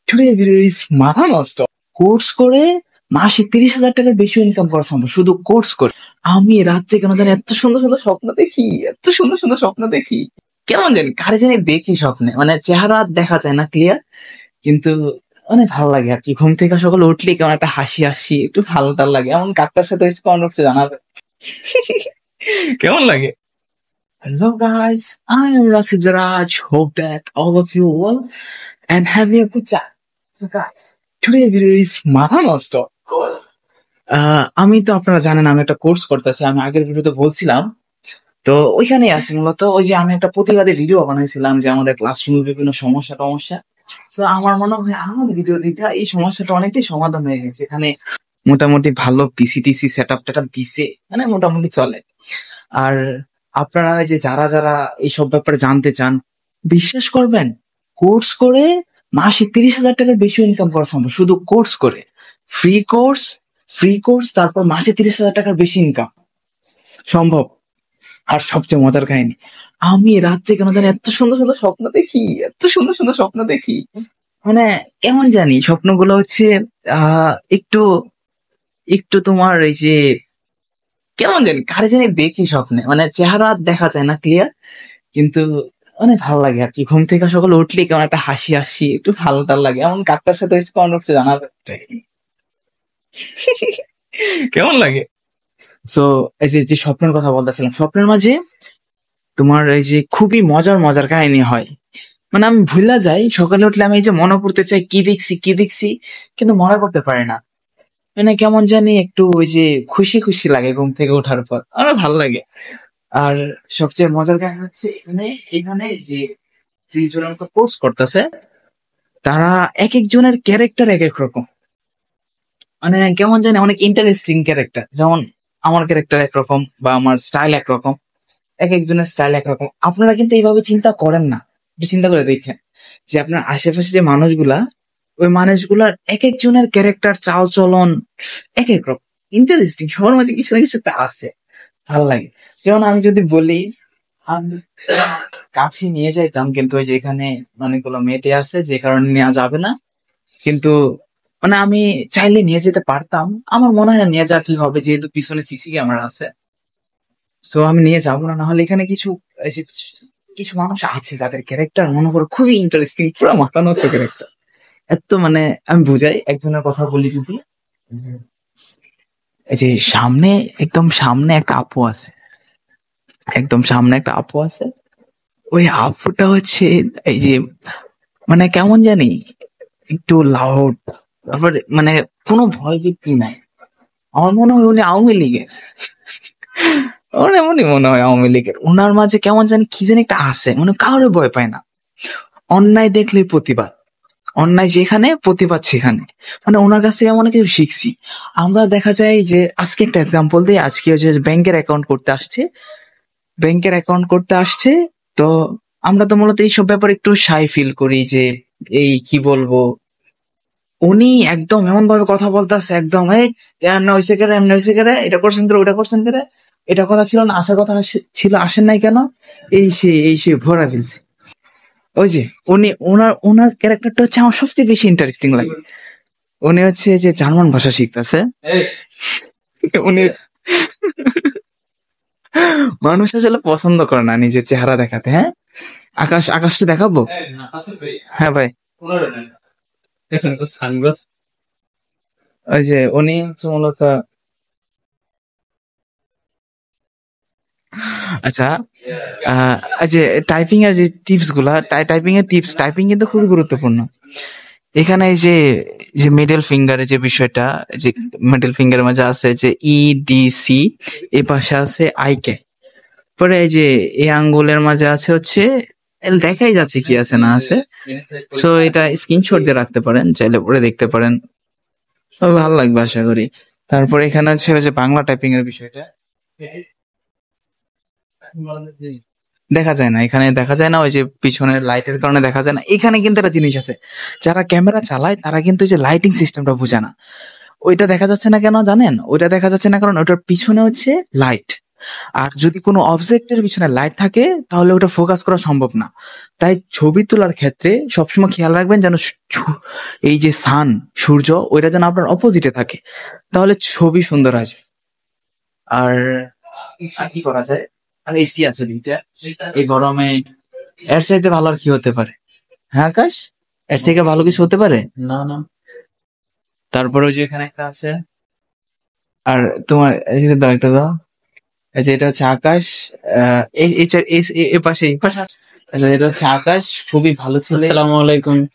Today video is মাথা নষ্ট। Course করে মাসে 30,000 টাকার বেশি ইনকাম করা সম্ভব শুধু কোর্স করে। আমি রাত্রে কেন জানি এত সুন্দর সুন্দর স্বপ্ন দেখি, এত সুন্দর সুন্দর স্বপ্ন দেখি, কেমন জানি কারে জানি দেখি স্বপ্নে, মানে চেহারা দেখা যায় না ক্লিয়ার, কিন্তু অনেক ভালো লাগে আর কি। ঘুম থেকে সকালে উঠলে কেমন একটা হাসি হাসি, একটু ভালো টাল লাগে। এমন কার সাথে হয়েছে কমেন্ট বক্সে জানাবে। কেমন লাগে? Hello guys, I am Rasib Zaraj. Hope that all of you well and having a good time. So guys, today video is মাথা নষ্ট। আমি তো আপনারা জানেন আমি একটা কোর্স করতেছি, আমি আগের ভিডিওতে বলছিলাম। তো ওইখানেই আসি মূলত, ওই যে আমি একটা প্রতিবাদী ভিডিও বানাইছিলাম যে আমাদের ক্লাসরুমের বিভিন্ন সমস্যা। তো আমার মনে হয় আমার ভিডিও দিকে এই সমস্যাটা অনেকটাই সমাধান হয়ে গেছে। এখানে মোটামুটি ভালো পিসি সেট আপ দিছে, মানে মোটামুটি চলে। আর আপনারা যে যারা যারা এইসব ব্যাপারে জানতে চান, বিশ্বাস করবেন কোর্স করে মাসে 30,000 টাকার বেশি ইনকাম করা সম্ভব শুধু কোর্স করে। ফ্রি কোর্স তারপর মাসে 30,000 টাকার বেশি ইনকাম সম্ভব। আর সবচেয়ে মজার কাহিনী, আমি রাত্রে কেন জানি এত সুন্দর সুন্দর স্বপ্ন দেখি, এত সুন্দর সুন্দর স্বপ্ন দেখি, মানে কেমন জানি স্বপ্নগুলো হচ্ছে একটু একটু তোমার এই যে কেমন জানি কারে জানি দেখি স্বপ্নে, মানে চেহারা দেখা যায় না ক্লিয়ার, কিন্তু অনেক ভালো লাগে আর কি। ঘুম থেকে সকালে উঠলে কেমন একটা হাসি হাসি, একটু ভালো টাল লাগে। এমন কার সাথে হয়েছে কমেন্ট বক্সে জানাবে। কেমন লাগে? সো এই যে স্বপ্নের কথা বলতেছিলাম, স্বপ্নের মাঝে তোমার এই যে খুবই মজার মজার কাহিনী হয়। মানে আমি ভুলা যাই, সকালে উঠলে আমি এই যে মনে করতে চাই কি দেখছি, কিন্তু মনে করতে পারি না। মানে কেমন জানি একটু ওই যে খুশি খুশি লাগে ঘুম থেকে ওঠার পর, আমার ভালো লাগে। আর সবচেয়ে মজার কাহিনী হচ্ছে এখানে যে 30 জনের মতো কোর্স করতেছে, তারা এক একজনের ক্যারেক্টার এক এক রকম, মানে কেমন জানি অনেক ইন্টারেস্টিং ক্যারেক্টার। যেমন আমার ক্যারেক্টার একরকম বা আমার স্টাইল একরকম, এক একজনের স্টাইল একরকম। আপনারা কিন্তু এইভাবে চিন্তা করেন না, একটু চিন্তা করে দেখেন যে আপনার আশেপাশে যে মানুষগুলা, ওই মানুষগুলার এক একজনের ক্যারেক্টার চাল চলন এক এক রকম ইন্টারেস্টিং। সবার মাঝে কিছু না কিছু একটা আছে, ভালো লাগে। যেমন আমি যদি বলি, আমি কাছে নিয়ে যাইতাম, কিন্তু ওই যে এখানে অনেকগুলো মেয়েটে আছে যে কারণে নেওয়া যাবে না। কিন্তু মানে আমি চাইলে নিয়ে যেতে পারতাম, আমার মনে হয় না নিয়ে যাওয়া ঠিক হবে, যেহেতু পিছনে সিসি ক্যামেরা আছে। সো আমি নিয়ে যাবো না। নাহলে এখানে এই যে কিছু মানুষ আছে যাদের ক্যারেক্টার মনে করো খুবই ইন্টারেস্টিং, পুরো মাথা নষ্ট ক্যারেক্টার। এত মানে আমি বুঝাই, একজনের কথা বলি যদি, এই যে একদম সামনে একটা আপু আছে, ওই আপুটা হচ্ছে এই যে মানে কেমন জানি একটু লাউড, তারপরে মানে কোনো ভয় ভীতি নাই। আমার মনে হয় উনি আওয়ামী লীগের, আমার এমনই মনে হয় আওয়ামী লীগের। ওনার মাঝে কেমন জানি কি জানি একটা আছে, মানে কাউরে ভয় পায় না। অন্যায় দেখলে প্রতিবাদ, অন্যায় যেখানে প্রতিবাদ সেখানে। মানে ওনার কাছ থেকে অনেক কিছু শিখছি আমরা। দেখা যায় যে আজকে একটা এক্সাম্পল দিই, আজকে যে ব্যাংকের অ্যাকাউন্ট করতে আসছে, তো আমরা তো মূলত এইসব ব্যাপারে একটু শাই ফিল করি, যে এই কি বলবো, উনি একদম এমন ভাবে কথা বলতেছে, একদম এমনি হয়েছে কেরে, এটা করছেন কেরে, ওটা করছেন কেরে, এটা কথা ছিল না, আসার কথা ছিল, আসেন নাই কেন, এই সে ভরা ফেলছে। ওই যে ওনার ক্যারেক্টারটা হচ্ছে আমার সবচেয়ে বেশি ইন্টারেস্টিং লাগে। উনি হচ্ছে যে জার্মান ভাষা শিখতেছে, উনি মানুষ আসলে পছন্দ করে না নিজের চেহারা দেখাতে। হ্যাঁ, আকাশটা দেখাবো? হ্যাঁ ভাই, ওই যে উনি হচ্ছে মূলত, আচ্ছা এই যে টাইপিং এর যে টিপস গুলা, টাইপিং কিন্তু খুবই গুরুত্বপূর্ণ। এখানে এই যে মিডল ফিঙ্গারে যে বিষয়টা, যে মিডল ফিঙ্গারের মাঝে আছে যে EDC, এই পাশে আছে আইকে, পরে এই যে এই আঙ্গুলের মাঝে আছে হচ্ছে দেখাই যাচ্ছে কি আছে না আছে। সো এটা স্ক্রিনশট দিয়ে রাখতে পারেন, চাইলে পরে দেখতে পারেন, সব ভালো লাগবে আশা করি। তারপরে এখানে আছে যে বাংলা টাইপিং এর বিষয়টা, দেখা যায় না, এখানে দেখা যায় না, ওই যে পিছনের লাইটের কারণে দেখা যায় না। এখানে কিন্তু একটা জিনিস আছে, যারা ক্যামেরা চালায় তারা কিন্তু যে লাইটিং সিস্টেমটা বুঝে না। ওইটা দেখা যাচ্ছে না কেন জানেন? ওইটা দেখা যাচ্ছে না কারণ ওইটার পিছনে হচ্ছে লাইট, আর যদি কোনো অবজেক্টের পিছনে লাইট থাকে তাহলে ওটা ফোকাস করা সম্ভব না। তাই ছবি তোলার ক্ষেত্রে সবসময় খেয়াল রাখবেন যেন এই যে সান, সূর্য, ওইটা যেন আপনার অপোজিটে থাকে, তাহলে ছবি সুন্দর আসবে। আর আর কি করা যায়? আর এসি আছে দুইটা, এই গরমে এর চাইতে ভালো আর কি হতে পারে? হ্যাঁ আকাশ, এর থেকে ভালো কিছু হতে পারে? না না, তারপরে ওই যে এখানে একটা আছে, আর তোমার এই যে দাও, একটা দাও। এই যে এটা হচ্ছে আকাশ, এই এই চার- এ পাশে এই পাশে। আচ্ছা, এটা হচ্ছে আকাশ, খুবই ভালো ছেলে। আসসালামু আলাইকুম।